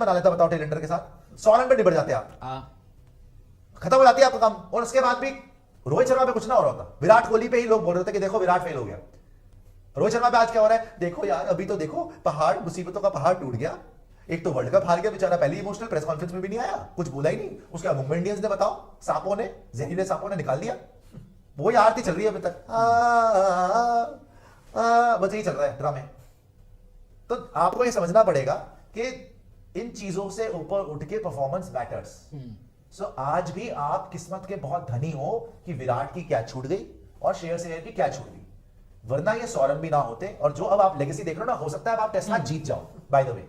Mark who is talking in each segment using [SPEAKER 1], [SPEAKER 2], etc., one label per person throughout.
[SPEAKER 1] बना लेता, बताओ टेलेंडर के साथ 100 रन पे निबट जाते आप, खत्म हो जाती है आपका काम। और उसके बाद भी रोहित शर्मा पे कुछ ना हो रहा होता, विराट कोहली पे ही लोग बोल रहे थे कि देखो विराट फेल हो गया। रोहित शर्मा पे आज क्या हो रहा है, देखो यार अभी तो देखो पहाड़, मुसीबतों का पहाड़ टूट गया, एक तो वर्ल्ड कप हार गया बेचारा, पहले इमोशनल प्रेस कॉन्फ्रेंस में भी नहीं आया, कुछ बोला ही नहीं। उसके बाद मुंबई इंडियंस ने बताओ सांपों ने, जहरीले सांपों ने निकाल दिया, वही आरती चल रही है अभी तक, बस यही चल रहा है ड्रामे। तो आपको ये समझना पड़ेगा कि इन चीजों से ऊपर उठ के परफॉर्मेंस मैटर्स। सो आज भी आप किस्मत के बहुत धनी हो कि विराट की कैच छूट गई और श्रेयस अय्यर की कैच छूट गई, वरना ये 100 रन भी ना होते। और जो अब आप लेगेसी देख रहे हो ना, हो सकता है अब आप टेस्ट मैच जीत जाओ। बाय द वे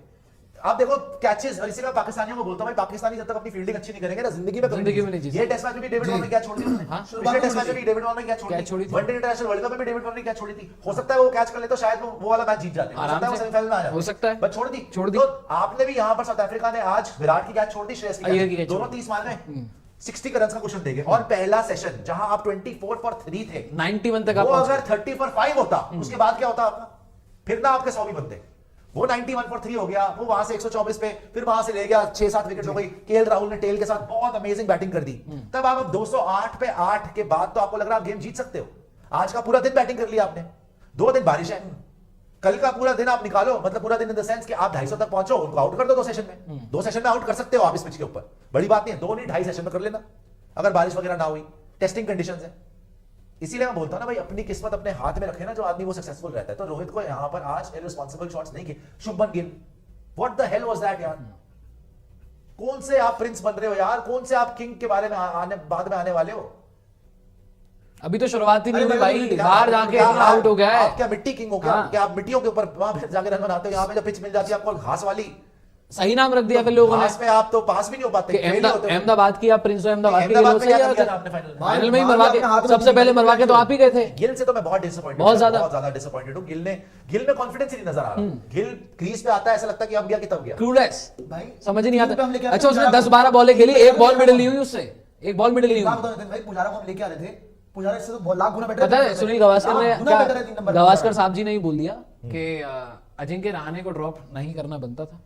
[SPEAKER 1] आप देखो कैचेस, और इसी में पाकिस्तानियों को बोलता हूं, पाकिस्तानी जब तक अपनी फील्डिंग अच्छी नहीं करेंगे ना, जिंदगी में नहीं जीत। ये टेस्ट मैच में भी डेविड वॉर्नर कैच छोड़ दी उसने, पिछले टेस्ट मैच में भी डेविड वॉर्नर कैच छोड़ी थी, वनडे इंटरनेशनल वर्ल्ड कप में भी डेविड वॉर्नर कैच छोड़ी थी। हो सकता है वो कैच कर ले तो शायद वो वाला मैच जीत जाते, हो सकता है वो सेमीफाइनल में आ जाते,
[SPEAKER 2] हो सकता है,
[SPEAKER 1] बट छोड़ दी। तो आपने भी यहां पर साउथ अफ्रीका ने आज विराट की कैच छोड़ दी, श्रेयस की, दोनों 30 मार गए, 60 का रन का क्वेश्चन देंगे। और पहला सेशन जहां आप 24 for 3 थे,
[SPEAKER 2] 91 तक
[SPEAKER 1] वो अगर 30 for 5 होता, उसके बाद क्या होता आपका, फिर ना आपके 100 भी बनते। वो 91 for 3 हो गया, वो वहां से 124 पे, फिर वहां से ले गया 6-7 विकेट हो गई। केएल राहुल ने टेल के साथ बहुत अमेजिंग बैटिंग कर दी, तब आप 208 पे 8 के बाद तो आपको लग रहा है आप गेम जीत सकते हो। आज का पूरा दिन बैटिंग कर लिया आपने, 2 दिन बारिश है, कल का पूरा दिन आप निकालो, मतलब पूरा दिन इन द सेंस कि आप 250 तक पहुंचो, उनको आउट कर दो 2 सेशन में, 2 सेशन में आउट कर सकते हो आप इस पिच के ऊपर, बड़ी बात नहीं है, 2 नहीं 2.5 सेशन में कर लेना, अगर बारिश वगैरह ना हुई, टेस्टिंग कंडीशंस है। इसीलिए मैं बोलता हूं ना भाई, अपनी किस्मत अपने हाथ में रखे ना जो आदमी, वो सक्सेसफुल रहता है। तो रोहित को यहां पर आज इररिस्पांसिबल शॉट्स नहीं किए। Shubman Gill, what the hell was that यार, कौन से आप प्रिंस बन रहे हो यार, कौन से आप किंग के बारे में बाद में आने वाले हो?
[SPEAKER 2] अभी तो शुरुआत ही नहीं हुई भाई, बाहर जाके आउट हो गया है।
[SPEAKER 1] आप क्या मिट्टी किंग हो क्या? क्या आप मिट्टियों के ऊपर वहां पे जाके रन बनाते हो? यहाँ पे जब पिच मिल जाती है आपको घास वाली,
[SPEAKER 2] सही नाम रख दिया फिर लोगों ने,
[SPEAKER 1] घास में आप तो पास भी नहीं हो पाते।
[SPEAKER 2] अहमदाबाद की आप प्रिंस हो, अहमदाबाद के फाइनल में ही मरवा के, सबसे पहले मरवा के तो आप ही गए थे।
[SPEAKER 1] गिल से तो मैं बहुत डिसअपॉइंटेड, बहुत ज्यादा डिसअपॉइंटेड हूं। गिल में कॉन्फिडेंस ही नहीं नजर आ रहा। गिल क्रीज पे आता है ऐसा लगता है कि अब गया कि तब गया,
[SPEAKER 2] क्लूलेस भाई, समझ ही नहीं आता। अच्छा उसने 10-12 बॉलें खेली, एक बॉल मिडल नहीं हुई उससे, एक बॉल मिडल नहीं हुई।
[SPEAKER 3] भाई पुजारा को हम लेके आ रहे थे, पुजारा इससे तो लाख गुना बेटर
[SPEAKER 2] पता है। सुनील गावस्कर ने, गावस्कर साहब जी ने ही बोल दिया कि अजिंक्य रहाणे को ड्रॉप नहीं करना बनता था।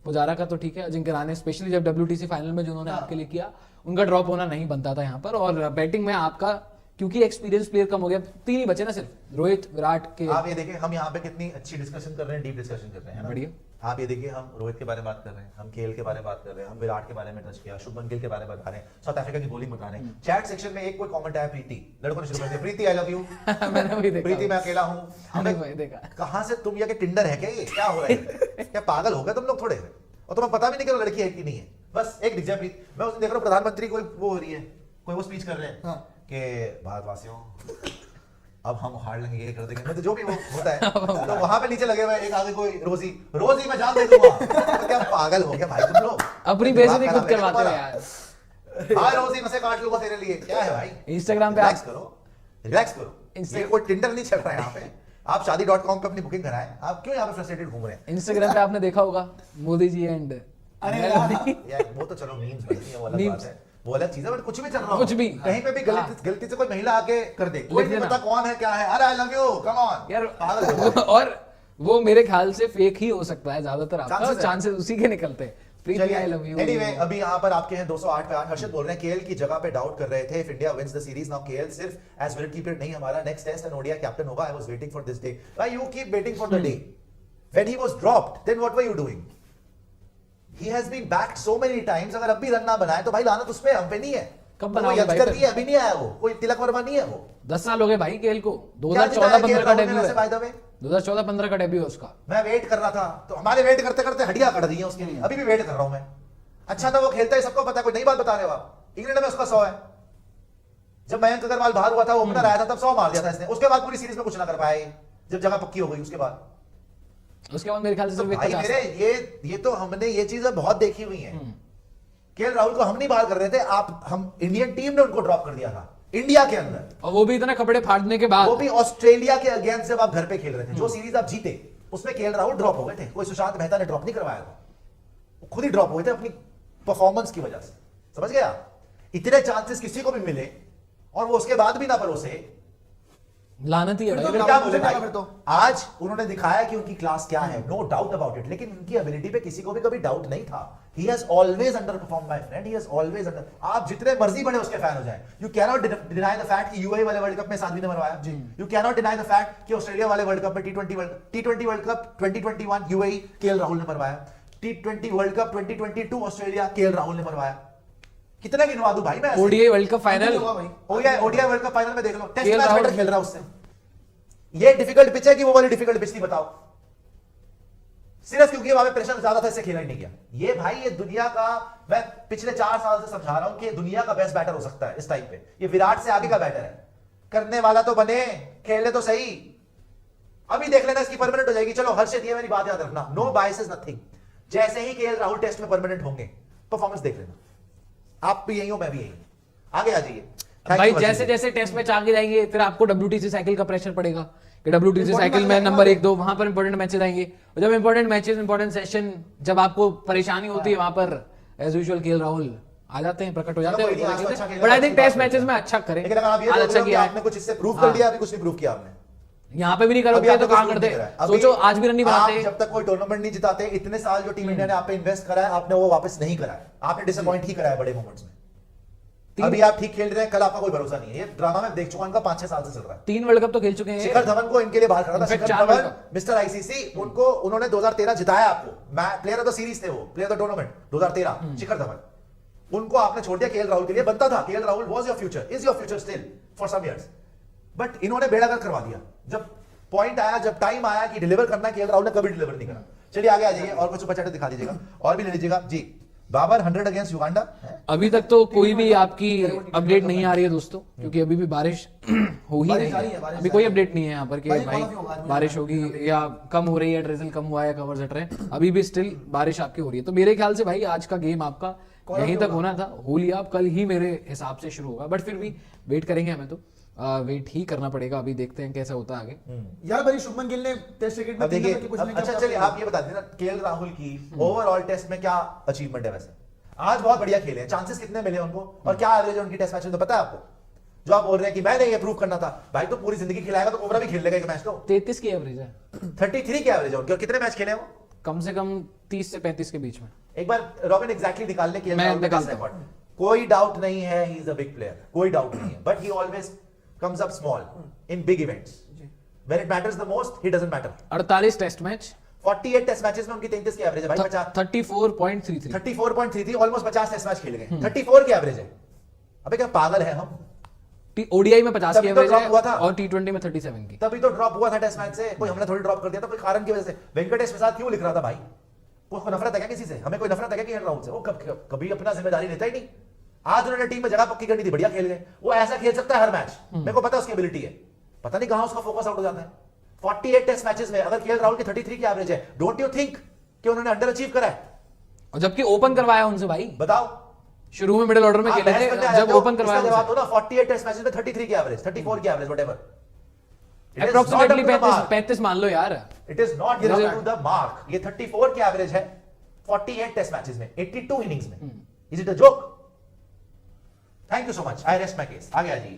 [SPEAKER 2] पुजारा का तो ठीक है, अजिंक्य रहाणे स्पेशली जब WTC फाइनल में जिन्होंने आपके लिए किया, उनका ड्रॉप होना नहीं बनता था यहाँ पर। और बैटिंग में आपका क्योंकि एक्सपीरियंस प्लेयर कम हो गया, 3 ही बचे ना सिर्फ, रोहित, विराट के।
[SPEAKER 1] आप ये देखिए हम यहाँ पे कितनी अच्छी डिस्कशन कर रहे हैं, डीप डिस्कशन कर रहे हैं, बढ़िया। आप ये देखिए हम रोहित के बारे में बात कर रहे हैं, हम केएल के बारे में बात कर रहे हैं, हम विराट के बारे में टच किया, शुभमन गिल के बारे में बता रहे हैं, साउथ अफ्रीका की बॉलिंग बता रहे हैं। चैट सेक्शन में एक कोई कमेंट आया, प्रीति, लड़कों ने शुरू कर दिया, प्रीति आई लव यू।
[SPEAKER 2] मैंने भी देखा,
[SPEAKER 1] प्रीति मैं अकेला हूँ, हमने देखा। कहाँ से तुम, ये टिंडर है क्या, ये क्या हो रहा है? क्या पागल हो गए तुम लोग थोड़े? और तुम्हें पता भी नहीं कि वो लड़की है कि नहीं है, बस एक दिख जाए प्रीति। मैं उसने देख रहा हूँ प्रधानमंत्री कोई वो हो रही है, कोई वो स्पीच कर रहे हैं कि भारतवासियों अब हम हार लेंगे, ये कर देंगे, मतलब जो भी वो होता है। तो वहां पे नीचे लगे हुए एक आगे कोई रोजी मैं जान दे दूंगा। तो क्या पागल हो गया भाई तुम लोग,
[SPEAKER 2] अपनी बेइज्जती खुद करवाते हो यार।
[SPEAKER 1] हाँ रोजी मैं से काट लूंगा तेरे लिए, क्या है भाई?
[SPEAKER 2] इंस्टाग्राम पे
[SPEAKER 1] रिलैक्स करो, कोई टिंडर नहीं चल रहा है यहाँ पे। आप शादी.com पे अपनी बुकिंग कराएं, आप क्यों यहाँ पे फ्रस्ट्रेटेड घूम रहे हैं?
[SPEAKER 2] इंस्टाग्राम पे आपने देखा होगा मोदी जी एंड,
[SPEAKER 1] अरे यार वो तो चलो मीम्स बनती है, वो अलग बात है, वो अलग चीज है। बट कुछ भी चल रहा हो,
[SPEAKER 2] कुछ भी
[SPEAKER 1] कहीं पे भी गलती से कोई महिला आके कर दे, कोई नहीं पता कौन है क्या है, अरे I love you come on
[SPEAKER 2] यार। और वो मेरे ख्याल से फेक ही हो सकता है ज्यादातर, आपका चांसेस उसी के निकलते हैं।
[SPEAKER 1] Anyway, अभी यहाँ पर आपके हैं 208 पे 8। हर्षद बोल रहे हैं केएल की जगह पे डाउट कर रहे थे, if India wins the series now KL सिर्फ एज विकेट कीपर नहीं, हमारा next test and ODI captain होगा। I was waiting for this day. Why you keep waiting for the day when he was dropped, then what were you doing? He has been backed so many times. अगर अब भी run ना बनाए तो भाई लानत उस पे, हम पे नहीं है।
[SPEAKER 2] कब बनाओगे भाई?
[SPEAKER 1] अभी नहीं आया वो, कोई तिलक वर्मा नहीं है वो।
[SPEAKER 2] 10 साल हो गए भाई केएल को, 2014-15 का डेब्यू है, 2014-15 का डेब्यू है उसका।
[SPEAKER 1] मैं वेट कर रहा था, तो हमारे वेट करते करते हड्डियां कट दी हैं उसके लिए, अभी भी वेट कर रहा हूं मैं। अच्छा था वो खेलता है, सबको पता है, कोई नई बात बता रहे हो आप? इंग्लैंड में उसका 100 है, जब मयंक अग्रवाल बाहर हुआ था, ओपनर आया था, तब 100 मार दिया था इसने। उसके बाद पूरी सीरीज में कुछ ना कर पाए, जब जगह पक्की हो गई उसके बाद
[SPEAKER 2] मेरे ख्याल से सिर्फ
[SPEAKER 1] भाई मेरे ये तो हमने ये चीजें बहुत देखी हुई हैं। केएल राहुल को हम नहीं बाहर कर रहे थे, हम इंडियन टीम ने उनको ड्रॉप कर दिया था इंडिया के अंदर,
[SPEAKER 2] और वो भी इतना कपड़े फाड़ने के बाद,
[SPEAKER 1] वो भी ऑस्ट्रेलिया के अगेंस्ट जब आप घर पे खेल रहे थे, जो सीरीज आप जीते उसमें केएल राहुल ड्रॉप हो गए थे। कोई सुशांत मेहता ने ड्रॉप नहीं करवाया था, वो खुद ही ड्रॉप हुए थे अपनी परफॉर्मेंस की वजह से, समझ गया? इतने चांसेस किसी को भी मिले और वो उसके बाद भी ना परोसे,
[SPEAKER 2] लानत ही है
[SPEAKER 3] फिर
[SPEAKER 2] भाई।
[SPEAKER 3] तो
[SPEAKER 1] फिर क्या बोले
[SPEAKER 3] फिर
[SPEAKER 1] भाई?
[SPEAKER 3] तो
[SPEAKER 1] आज उन्होंने दिखाया कि उनकी क्लास क्या है, नो डाउट अबाउट इट, लेकिन उनकी एबिलिटी पे किसी को भी कभी डाउट नहीं था। He has always underperformed my friend, he has always under, आप जितने मर्जी बड़े उसके फैन हो जाए, you cannot deny the fact कि UAE वाले वर्ल्ड कप में साध्वी ने मरवाया, you cannot deny the fact कि ऑस्ट्रेलिया वाले वर्ल्ड कप में T20 world cup 2021 UAE KL Rahul ने मरवाया, T20 world cup 2022 Australia KL Rahul ने मरवाया। कितना गिनवा दूं भाई मैं ऐसे?
[SPEAKER 2] ODI world cup final
[SPEAKER 1] ODI world cup final में देख लो, test
[SPEAKER 2] KL
[SPEAKER 1] match
[SPEAKER 2] Rahul
[SPEAKER 1] better खेल रहा है उससे। ये डिफिकल्ट पिच है कि वो वाली डिफिकल्ट पिच थी, बताओ। सिर्फ क्योंकि वहां पे प्रेशर ज्यादा था, इससे खेला ही नहीं गया। ये भाई, ये दुनिया का, मैं पिछले 4 साल से समझा रहा हूं कि दुनिया का बेस्ट बैटर हो सकता है इस टाइम पे। ये विराट से आगे का बैटर है, करने वाला तो बने, खेले तो सही। अभी देख लेना इसकी परमानेंट हो जाएगी। चलो हर्षित, ये मेरी बात याद रखना, नो बायसेस नथिंग। जैसे ही केएल राहुल टेस्ट में परमानेंट होंगे, परफॉर्मेंस देख लेना। आप भी यही हो, मैं भी यही हूं। आगे आ जाइए
[SPEAKER 2] भाई। जैसे जैसे टेस्ट मैच आगे जाएंगे, फिर आपको WTC साइकिल का प्रेशर पड़ेगा कि WTC साइकिल में नंबर 1 2 वहां पर इंपॉर्टेंट मैचेस आएंगे, और जब इंपॉर्टेंट मैचेस, इंपॉर्टेंट सेशन, जब आपको परेशानी होती है, वहां पर एज यूजुअल केएल राहुल आ जाते हैं, प्रकट हो जाते
[SPEAKER 1] कोई नहीं, आज तो अच्छा
[SPEAKER 2] हैं।
[SPEAKER 1] खेला,
[SPEAKER 2] बट आई थिंक
[SPEAKER 1] अच्छी
[SPEAKER 2] टेस्ट
[SPEAKER 1] बात
[SPEAKER 2] मैचेस
[SPEAKER 1] है।
[SPEAKER 2] में अच्छा करें।
[SPEAKER 1] लेकिन अगर आप ये
[SPEAKER 2] आज
[SPEAKER 1] बोल
[SPEAKER 2] अच्छा
[SPEAKER 1] रहे हो कि
[SPEAKER 2] किया
[SPEAKER 1] आपने कुछ इससे प्रूव कर दिया, अभी कुछ नहीं प्रूव किया आपने।
[SPEAKER 2] यहाँ पे भी नहीं
[SPEAKER 1] अभी
[SPEAKER 2] करोगे
[SPEAKER 1] आपने
[SPEAKER 2] तो
[SPEAKER 1] कुछ
[SPEAKER 2] कहाँ
[SPEAKER 1] prove
[SPEAKER 2] करते?
[SPEAKER 1] नहीं करा है। अभी
[SPEAKER 2] सोचो आज भी रन नहीं
[SPEAKER 1] आप
[SPEAKER 2] बनाते।
[SPEAKER 1] जब तक कोई टूर्नामेंट नहीं जिताते, इतने साल जो टीम इंडिया ने आप पे इन्वेस्ट करा है, आपने वो वापस नहीं करा है। आपने डिसअपॉइंट ही करा है बड़े मोमेंट्स में। अभी आप ठीक खेल रहे हैं, कल आपका कोई भरोसा नहीं है। ये ड्रामा मैं देख चुका, इनका 5-6 साल से चल रहा है।
[SPEAKER 2] 3 वर्ल्ड कप तो खेल चुके हैं।
[SPEAKER 1] शिखर धवन को इनके लिए बाहर खड़ा था।
[SPEAKER 2] इनफैक्ट
[SPEAKER 1] शिखर
[SPEAKER 2] 4 world
[SPEAKER 1] Dhawan,
[SPEAKER 2] cup.
[SPEAKER 1] Mister ICC, उनको उन्होंने 2013 जिताया आपको। प्लेयर ऑफ द सीरीज थे वो, player of the tournament 2013, Shikhar Dhawan. उनको आपने छोड़ दिया केएल राहुल के लिए। बनता था KL Rahul was your future, is your future still for some years, but इन्होंने बेड़ागर्क करवा दिया। जब पॉइंट आया, जब टाइम आया कि डिलीवर करना, केएल राहुल ने कभी डिलीवर नहीं करा। चलिए आगे आ जाइए, और कुछ सुपर चैट दिखा दीजिएगा, और भी ले लीजिएगा जी। Babar 100 against Uganda.
[SPEAKER 2] अभी तक तो कोई भी आपकी अपडेट नहीं आ रही है दोस्तों, क्योंकि अभी भी बारिश हो ही
[SPEAKER 3] बारिश
[SPEAKER 2] नहीं
[SPEAKER 3] आ रही
[SPEAKER 2] है।
[SPEAKER 3] है, बारिश
[SPEAKER 2] अभी
[SPEAKER 3] आ
[SPEAKER 2] कोई
[SPEAKER 3] रही है।
[SPEAKER 2] अपडेट नहीं है यहाँ पर कि
[SPEAKER 3] बारिश
[SPEAKER 2] भाई
[SPEAKER 3] कौन सी होगा?
[SPEAKER 2] बारिश होगी या कम हो रही है, ड्रिजल कम हुआ है, कवर्स हट रहे हैं। अभी भी स्टिल बारिश आपकी हो रही है। तो मेरे ख्याल से भाई आज का गेम आपका यहीं तक होना था। हो लिया, अब कल ही मेरे हिसाब से शुरू होगा, बट फिर भी वेट करेंगे। हमें तो वेट ही करना पड़ेगा। अभी देखते हैं कैसा होता है आगे।
[SPEAKER 3] यार भाई, शुभमन गिल ने टेस्ट क्रिकेट में
[SPEAKER 1] अब देखिए,
[SPEAKER 3] कुछ
[SPEAKER 1] अच्छा चलिए आप ये बता देना, केएल राहुल की ओवरऑल टेस्ट में क्या अचीवमेंट है? वैसे आज बहुत बढ़िया खेले हैं, चांसेस कितने मिले उनको, और क्या एवरेज है उनकी टेस्ट मैच में, तो पता है आपको? जो आप बोल रहे हैं कि मैंने ये प्रूव करना था, भाई तो पूरी जिंदगी खिलाएगा तो कोबरा भी खेल लेगा एक मैच तो।
[SPEAKER 2] 33 की एवरेज है,
[SPEAKER 1] 33 की एवरेज है उनकी, और कितने मैच खेले हैं वो?
[SPEAKER 2] कम से कम 30 से 35 के बीच में।
[SPEAKER 1] एक बार रॉबिन एग्जैक्टली निकाल ले केएल
[SPEAKER 2] मैं
[SPEAKER 1] राहुल का
[SPEAKER 2] निकालता
[SPEAKER 1] टेस्ट रिकॉर्ड। कोई डाउट नहीं है, he is a big player, कोई डाउट नहीं है, but he always comes up small in big events. When it matters the most, he doesn't matter.
[SPEAKER 2] 48 test match,
[SPEAKER 1] 48 test matches में उनकी 33 की एवरेज है भाई।
[SPEAKER 2] 34.33।
[SPEAKER 1] 34.33, ऑलमोस्ट 50 टेस्ट मैच खेले गए, 34 की एवरेज है। अबे क्या पागल है हम?
[SPEAKER 2] ओडीआई में 50 की
[SPEAKER 1] तभी तो
[SPEAKER 2] एवरेज
[SPEAKER 1] drop
[SPEAKER 2] है,
[SPEAKER 1] हुआ था।
[SPEAKER 2] और T20 में 37 की।
[SPEAKER 1] तभी तो ड्रॉप हुआ था टेस्ट मैच से। कोई हमने थोड़ी ड्रॉप कर दिया था कोई कारण की वजह से। वेंकटेश प्रसाद क्यों लिख रहा था भाई? उसको नफरत है क्या किसी से? हमें कोई नफरत है क्या केएल राहुल से? वो कभी अपना जिम्मेदारी लेता ही नहीं। आज उन्होंने टीम में जगह पक्की करनी थी, बढ़िया खेल गए। वो ऐसा खेल सकता है हर मैच, मेरे को पता है उसकी एबिलिटी है। पता नहीं कहां उसका फोकस आउट हो जाता है। 48 टेस्ट मैचेस में अगर केएल राहुल की 33 की एवरेज है, डोंट यू थिंक कि उन्होंने अंडर अचीव करा है?
[SPEAKER 2] और जबकि ओपन करवाया उनसे भाई,
[SPEAKER 1] बताओ।
[SPEAKER 2] शुरू में मिडिल ऑर्डर में
[SPEAKER 1] आप
[SPEAKER 2] खेले
[SPEAKER 1] बहस
[SPEAKER 2] थे,
[SPEAKER 1] करने आए
[SPEAKER 2] जब
[SPEAKER 1] हो,
[SPEAKER 2] ओपन
[SPEAKER 1] इसका
[SPEAKER 2] करवाया
[SPEAKER 1] जवाब दो ना। 48 टेस्ट मैचेस में 33 की एवरेज, 34 की एवरेज, व्हाटएवर।
[SPEAKER 2] अप्रोक्सीमेटली 35 मान लो यार।
[SPEAKER 1] It is not given to the mark. ये 34 की एवरेज है 48 टेस्ट मैचेस में, 82 इनिंग्स में। Is it a joke? Thank you so much, I rest my case. आगे आ जाइए।